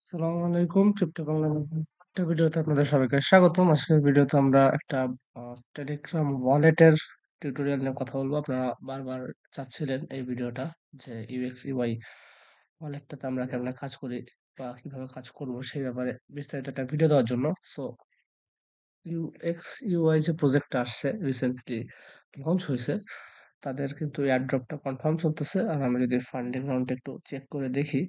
আসসালামু আলাইকুম ক্রিপ্টো বাংলা একটা ভিডিওতে আপনাদের সবাইকে স্বাগতম। আজকের ভিডিওতে আমরা একটা টেলিগ্রাম ওয়ালেটের টিউটোরিয়াল নিয়ে কথা বলবো। আপনারা বারবার চাচ্ছিলেন এই ভিডিওটা যে ইউএক্স ইউআই ওয়ালেটটাতে আমরা কেমনে কাজ করি বা কিভাবে কাজ করব সেই ব্যাপারে বিস্তারিত একটা ভিডিও দেওয়ার জন্য। সো ইউএক্স ইউআই যে প্রজেক্টটা আসছে রিসেন্টলি লঞ্চ হয়েছে, তাদের কিন্তু এয়ারড্রপটা কনফার্ম চলতেছে। আর আমরা যদি ফান্ডিং রাউন্ডটা একটু চেক করে দেখি,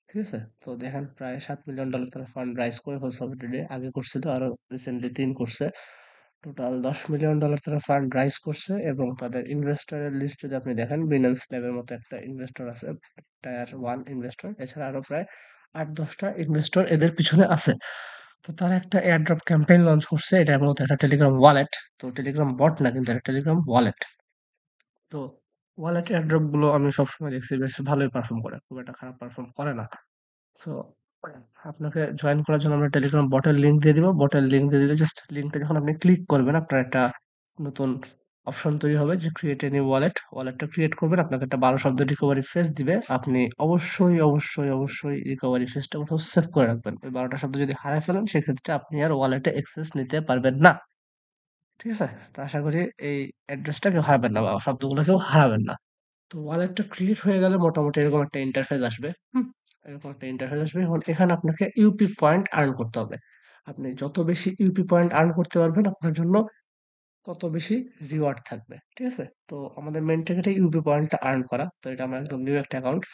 ঠিক আছে? তো দেখেন প্রায় $7 মিলিয়ন তারা ফান্ড রাইজ করে ফেলছে অলরেডি। আগে করছিল আরো রিসেন্টলি ৩ করছে। টোটাল $10 মিলিয়ন তারা ফান্ড রাইজ করছে এবং তাদের ইনভেস্টরের লিস্ট যদি আপনি দেখেন বিনান্স ল্যাবের মতো একটা ইনভেস্টর আছে, টায়ার 1 ইনভেস্টর। এছাড়া আরো প্রায় ৮-১০টা ইনভেস্টর এদের পিছনে আছে। তো তারা একটা এয়ারড্রপ ক্যাম্পেইন লঞ্চ করছে। এটার মধ্যে একটা টেলিগ্রাম ওয়ালেট। তো টেলিগ্রাম বট না কিন্তু একটা টেলিগ্রাম ওয়ালেট। তো ওয়ালেট এয়ারড্রপ গুলো আমি সবসময় দেখছি বেশ ভালোই পারফর্ম করে। খুব একটা খারাপ পারফর্ম করে না। সো আপনাকে জয়েন করার জন্য আমরা টেলিগ্রাম বটের লিংক দিয়ে দিব। বটের লিংক দিয়ে দিলে জাস্ট লিংকটা যখন আপনি ক্লিক করবেন, আপনার একটা নতুন অপশন তৈরি হবে যে ক্রিয়েট এ নিউ ওয়ালেট। ওয়ালেটটা ক্রিয়েট করবেন, আপনাকে একটা ১২ শব্দের রিকভারি ফ্রেজ দিবে। আপনি অবশ্যই রিকভারি ফ্রেজটা কোথাও সেভ করে রাখবেন। ওই ১২ টা শব্দ যদি হারায় ফেলেন সেক্ষেত্রে আপনি আর ওয়ালেটে অ্যাক্সেস নিতে পারবেন না। ঠিক আছে? তো আশা করি এই অ্যাড্রেসটা কেউ হারাবেন না বা শব্দগুলো কেউ হারাবেন না। তো ওয়ালেটটা ক্রিয়েট হয়ে গেলে মোটামুটি এরকম একটা ইন্টারফেস আসবে। এরকম একটা ইন্টারফেস আসবে। এখন এখানে আপনাকে ইউপি পয়েন্ট আর্ন করতে হবে। আপনি যত বেশি ইউপি পয়েন্ট আর্ন করতে পারবেন আপনার জন্য তত বেশি রিওয়ার্ড থাকবে। ঠিক আছে? তো আমাদের মেইন টার্গেট ইউপি পয়েন্টটা আর্ন করা। তো এটা আমার একদম নিউ একটা অ্যাকাউন্ট।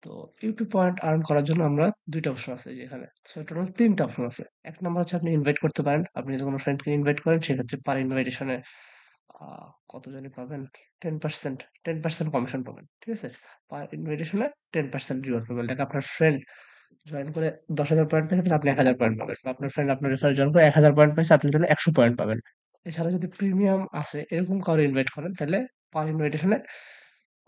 তো ইউপি পয়েন্ট আর্ন করার জন্য আমরা ২ টা অপশন আছে এই যে এখানে। সো টোটাল ৩ টা অপশন আছে। ১ নাম্বার হচ্ছে আপনি ইনভাইট করতে পারেন। আপনি যদি কোন ফ্রেন্ডকে ইনভাইট করেন সেক্ষেত্রে পার ইনভাইটেশন এ আ কত জানি পাবেন? 10% 10% কমিশন পাবেন। ঠিক আছে? পার ইনভাইটেশন এ 10% রিওয়ার্ড পাবেন। লাইক আপনার ফ্রেন্ড জয়েন করে ১০,০০০ পয়েন্ট পেয়েছে তাহলে আপনি ১,০০০ পয়েন্ট পাবেন। বা আপনার ফ্রেন্ড আপনার রেফারে জয়েন করে ১,০০০ পয়েন্ট পাইছে আপনি তাহলে ১০০ পয়েন্ট পাবেন। এছাড়া যদি প্রিমিয়াম আছে এরকম কাউরে ইনভাইট করেন তাহলে পার ইনভাইটেশন এ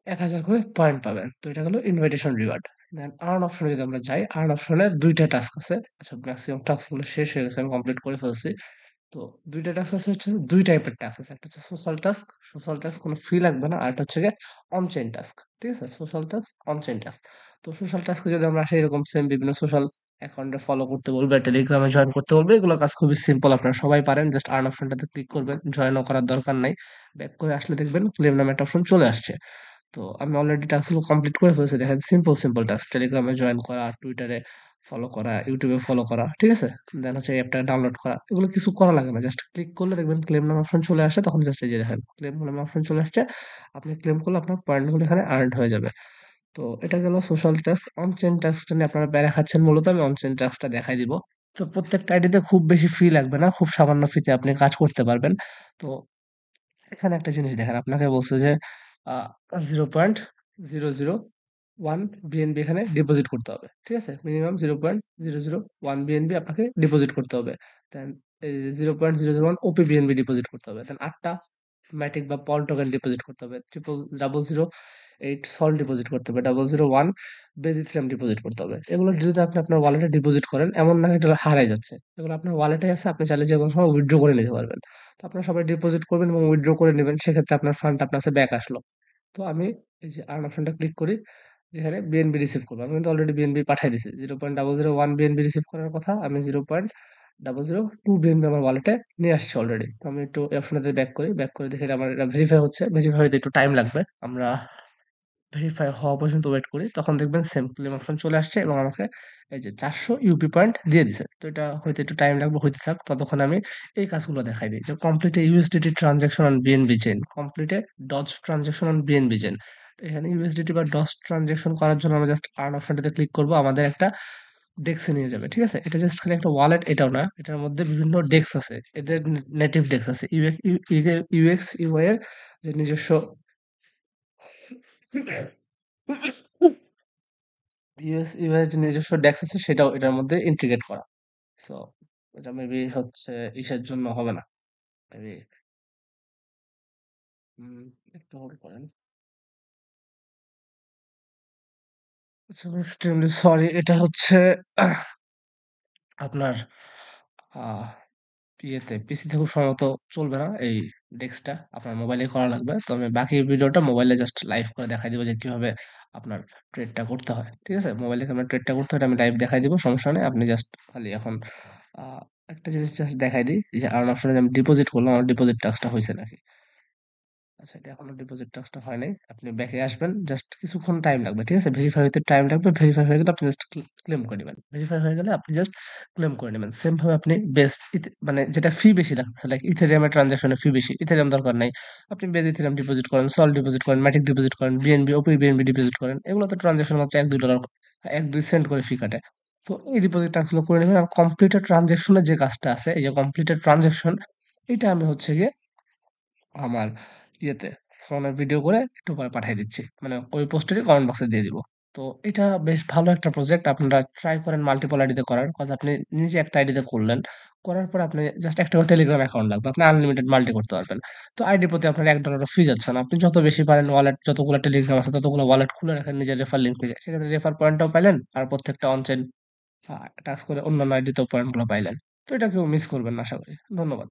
১,০০০ করে পয়েন্ট পাবেন। তো এটা হলো invitation reward. Then earn option এ যদি আমরা যাই, আর্ন অপশনে ২ টা টাস্ক আছে। আচ্ছা মেক্সিমাম টাস্ক গুলো শেষ হয়ে গেছে। আমি কমপ্লিট করে ফেলছি। তো ২ টা টাস্ক আছে হচ্ছে ২ টাইপের টাস্ক আছে। একটা হচ্ছে সোশ্যাল টাস্ক। সোশ্যাল টাস্ক কোনো ফি লাগবে না। আরেকটা হচ্ছে গিয়ে অন চেইন টাস্ক। ঠিক আছে? Social task, on chain task. তো সোশ্যাল টাস্কে যদি আমরা আসি এরকম সেম বিভিন্ন সোশ্যাল অ্যাকাউন্টে ফলো করতে বলবে, টেলিগ্রামে জয়েন করতে বলবে। এগুলো কাজ খুবই সিম্পল আপনারা সবাই পারেন। জাস্ট আর্ন অপশনটাতে ক্লিক করবেন। জয়েনও করার দরকার নাই। ব্যাক করে আসলে দেখবেন ক্লেম নামে একটা অপশন চলে আসছে। তো আমি অলরেডি টাস্কগুলো কমপ্লিট করে ফেলছি। দেখেন সিম্পল টাস্ক। টেলিগ্রামে জয়েন করা, টুইটারে ফলো করা, ইউটিউবে ফলো করা। ঠিক আছে? দেন হচ্ছে এই অ্যাপটা ডাউনলোড করা। এগুলো কিছু করা লাগে না। জাস্ট ক্লিক করলে দেখবেন ক্লেম নামে অপশন চলে আসে। তখন জাস্ট এই যে দেখেন ক্লেম নামে অপশন চলে আসছে। আপনি ক্লেম করলে আপনার পয়েন্টগুলো এখানে আর্নড হয়ে যাবে। তো এটা গেল সোশ্যাল টাস্ক। অন চেইন টাস্কটা নিয়ে আপনারা প্যারা খাচ্ছেন মূলত আমি অন চেইন টাস্কটা দেখাই দিব। তো প্রত্যেকটা আইডিতে খুব বেশি ফি লাগবে না। খুব সামান্য ফিতে আপনি কাজ করতে পারবেন। তো এখানে একটা জিনিস দেখেন আপনাকে বলছে যে আ 0.001 বিএনবি এখানে ডিপোজিট করতে হবে। ঠিক আছে? মিনিমাম 0.001 বিএনবি আপনাকে ডিপোজিট করতে হবে। দেন এই যে 0.001 ওপি বিএনবি ডিপোজিট করতে হবে। দেন ৮ টা ম্যাটিক বা পল টোকেন ডিপোজিট করতে হবে। 0.008 সল ডিপোজিট করতে হবে। 0.001 বেজিথ্রাম ডিপোজিট করতে হবে। এগুলো যদি আপনি আপনার ওয়ালেটে ডিপোজিট করেন, এমন না এটা হারায় যাচ্ছে। এগুলো আপনার ওয়ালেটেই আছে। আপনি চাইলে যেকোনো সময় উইথড্র করে নিতে পারবেন। তো আপনারা সবাই ডিপোজিট করবেন এবং উইথড্র করে নিবেন। সেক্ষেত্রে আপনার ফান্ড আপনার কাছে ব্যাক আসলো। তো আমি এই যে আর্ন অপশনটা ক্লিক করি, যেখানে বিএনবি রিসিভ করব। আমি কিন্তু অলরেডি বিএনবি পাঠায় দিছি। 0.001 বিএনবি রিসিভ করার কথা। আমি 0.002 বিএনবি আমার ওয়ালেটে নিয়ে আসছি অলরেডি। তো আমি একটু এই অপশনটাতে ব্যাক করি। ব্যাক করে দেখি আমার এটা ভেরিফাই হচ্ছে। ভেরিফাই হতে একটু টাইম লাগবে। আমরা ভেরিফাই হওয়া পর্যন্ত ওয়েট করি। তখন দেখবেন সেম ক্লেম অপশন চলে আসছে এবং আমাকে এই যে ৪০০ ইউপি পয়েন্ট দিয়ে দিছে। তো এটা হইতে একটু টাইম লাগবে, হইতে থাক। ততক্ষণে আমি এই কাজগুলো দেখাই দেই। যে complete a USDT transaction on BNB chain, complete a doge transaction on BNB chain. এখানে ইউএসডিটি বা ডজ ট্রান্সেকশন করার জন্য আমরা জাস্ট আর্ন অপশনটাতে ক্লিক করব। আমাদের একটা ডেক্সে নিয়ে যাবে। ঠিক আছে? এটা জাস্ট খালি একটা ওয়ালেট এটাও না। এটার মধ্যে বিভিন্ন ডেক্স আছে। এদের নেটিভ ডেক্স আছে। ইউএক্স ইউআই এর যে নিজস্ব ইউএস যে নিজস্ব ডেক্স আছে সেটাও এটার মধ্যে ইন্টিগ্রেট করা। সো এটা মেবি হচ্ছে ইসের জন্য হবে না। মেবি উম একটু হোল্ড করেন। আচ্ছা আমি এক্সট্রিমলি সরি এটা হচ্ছে আপনার আহ ইয়েতে পিসিতে খুব সম্ভবত চলবে না এই ডেস্কটা। আপনার মোবাইলে করা লাগবে। তো আমি বাকি ভিডিওটা মোবাইলে জাস্ট লাইভ করে দেখাই দিব যে কিভাবে আপনার ট্রেডটা করতে হয়। ঠিক আছে? মোবাইলে কেমনে ট্রেডটা করতে হয় এটা আমি লাইভ দেখায় দিব। সমস্যা নেই। আপনি জাস্ট খালি এখন আ একটা জিনিস জাস্ট দেখায় দেই যে আর্ন অপশনে যে আমি ডিপোজিট করলাম, আমার ডিপোজিট টাস্কটা হইছে নাকি? আচ্ছা, এটা এখনো ডিপোজিট টাস্কটা হয় নাই। আপনি ব্যাকে আসবেন। জাস্ট কিছুক্ষণ টাইম লাগবে। ঠিক আছে? ভেরিফাই হইতে টাইম লাগবে। ভেরিফাই হয়ে গেলে আপনি জাস্ট ক্লেম করে নিবেন। ভেরিফাই হয়ে গেলে আপনি জাস্ট ক্লেম করে নিবেন। সেম ভাবে আপনি বেস্ট মানে যেটা ফি বেশি লাগতেছে লাইক ইথেরিয়াম এর ট্রান্সেকশন এর ফি বেশি। ইথেরিয়াম দরকার নাই। আপনি বেজ ইথেরিয়াম ডিপোজিট করেন, সল ডিপোজিট করেন, ম্যাটিক ডিপোজিট করেন, বিএনবি, ওপি বিএনবি ডিপোজিট করেন। এগুলোতে ট্রান্সেকশন মাত্র $১-২ $১-২ সেন্ট করে ফি কাটে। তো এই ডিপোজিট টাস্কগুলো করে নিবেন। আর কমপ্লিটেড ট্রান্সেকশন এর যে কাজটা আছে, এই যে কমপ্লিটেড ট্রান্সেকশন এটা আমি হচ্ছে গিয়ে আমার ইয়েতে ফোনে ভিডিও করে একটু পরে পাঠায় দিচ্ছি। মানে ওই পোস্টেরই কমেন্ট বক্সে দিয়ে দিব। তো এটা বেশ ভালো একটা প্রজেক্ট। আপনারা ট্রাই করেন মাল্টিপল আইডিতে করার। কজ আপনি নিজে একটা আইডিতে করলেন। করার পর আপনি জাস্ট একটা করে টেলিগ্রাম অ্যাকাউন্ট লাগবে। আপনি আনলিমিটেড মাল্টি করতে পারবেন। তো আইডির প্রতি আপনার $১ ও ফি যাচ্ছে না। আপনি যত বেশি পারেন ওয়ালেট যতগুলো টেলিগ্রাম আছে ততগুলো ওয়ালেট খুলে রাখেন নিজের রেফার লিংক থেকে। সেক্ষেত্রে রেফার পয়েন্টটাও পাইলেন আর প্রত্যেকটা অনচেইন টাস্ক করে অন্যান্য আইডিতেও পয়েন্ট গুলো পাইলেন। তো এটা কেউ মিস করবেন না আশা করি। ধন্যবাদ।